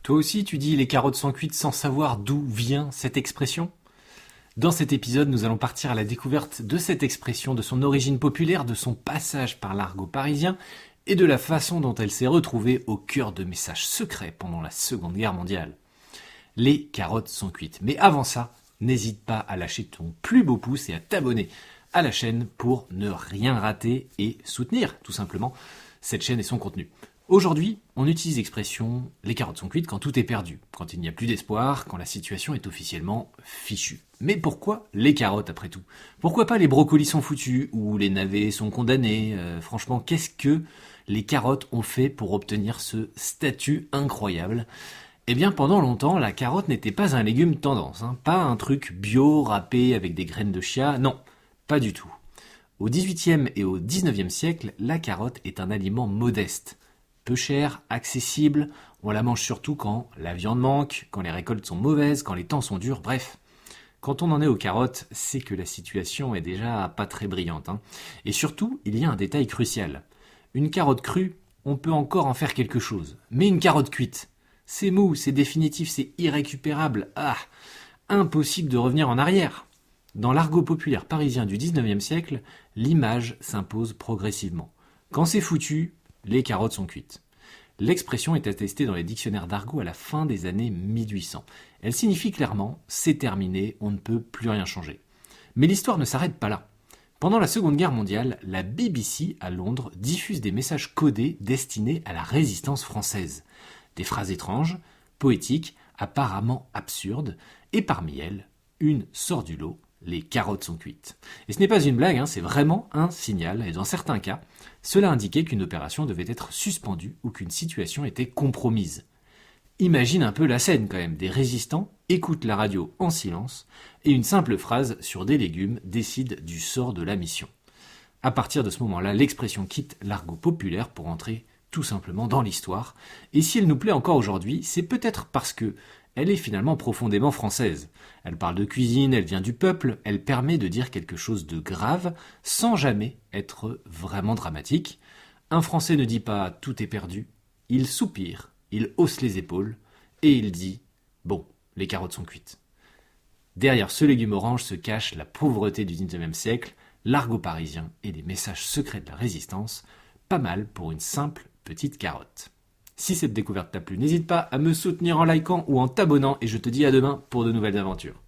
Toi aussi, tu dis les carottes sont cuites sans savoir d'où vient cette expression? Dans cet épisode, nous allons partir à la découverte de cette expression, de son origine populaire, de son passage par l'argot parisien et de la façon dont elle s'est retrouvée au cœur de messages secrets pendant la Seconde Guerre mondiale. Les carottes sont cuites. Mais avant ça, n'hésite pas à lâcher ton plus beau pouce et à t'abonner à la chaîne pour ne rien rater et soutenir, tout simplement, cette chaîne et son contenu. Aujourd'hui, on utilise l'expression « les carottes sont cuites » quand tout est perdu, quand il n'y a plus d'espoir, quand la situation est officiellement fichue. Mais pourquoi les carottes après tout? Pourquoi pas les brocolis sont foutus ou les navets sont condamnés? Franchement, qu'est-ce que les carottes ont fait pour obtenir ce statut incroyable? Eh bien, pendant longtemps, la carotte n'était pas un légume tendance, pas un truc bio râpé avec des graines de chia, non, pas du tout. Au XVIIIe et au XIXe siècle, la carotte est un aliment modeste. Peu cher, accessible, on la mange surtout quand la viande manque, quand les récoltes sont mauvaises, quand les temps sont durs, bref. Quand on en est aux carottes, c'est que la situation est déjà pas très brillante. Et surtout, il y a un détail crucial. Une carotte crue, on peut encore en faire quelque chose. Mais une carotte cuite, c'est mou, c'est définitif, c'est irrécupérable. Impossible de revenir en arrière. Dans l'argot populaire parisien du XIXe siècle, l'image s'impose progressivement. Quand c'est foutu, les carottes sont cuites. L'expression est attestée dans les dictionnaires d'argot à la fin des années 1800. Elle signifie clairement « c'est terminé, on ne peut plus rien changer ». Mais l'histoire ne s'arrête pas là. Pendant la Seconde Guerre mondiale, la BBC à Londres diffuse des messages codés destinés à la résistance française. Des phrases étranges, poétiques, apparemment absurdes, et parmi elles, une sort du lot. Les carottes sont cuites. Et ce n'est pas une blague, c'est vraiment un signal, et dans certains cas, cela indiquait qu'une opération devait être suspendue ou qu'une situation était compromise. Imagine un peu la scène quand même, des résistants écoutent la radio en silence, et une simple phrase sur des légumes décide du sort de la mission. À partir de ce moment-là, l'expression quitte l'argot populaire pour entrer tout simplement dans l'histoire, et si elle nous plaît encore aujourd'hui, c'est peut-être parce que elle est finalement profondément française. Elle parle de cuisine, elle vient du peuple, elle permet de dire quelque chose de grave sans jamais être vraiment dramatique. Un Français ne dit pas « tout est perdu », il soupire, il hausse les épaules et il dit « bon, les carottes sont cuites ». Derrière ce légume orange se cache la pauvreté du XIXe siècle, l'argot parisien et les messages secrets de la résistance, pas mal pour une simple petite carotte. Si cette découverte t'a plu, n'hésite pas à me soutenir en likant ou en t'abonnant et je te dis à demain pour de nouvelles aventures.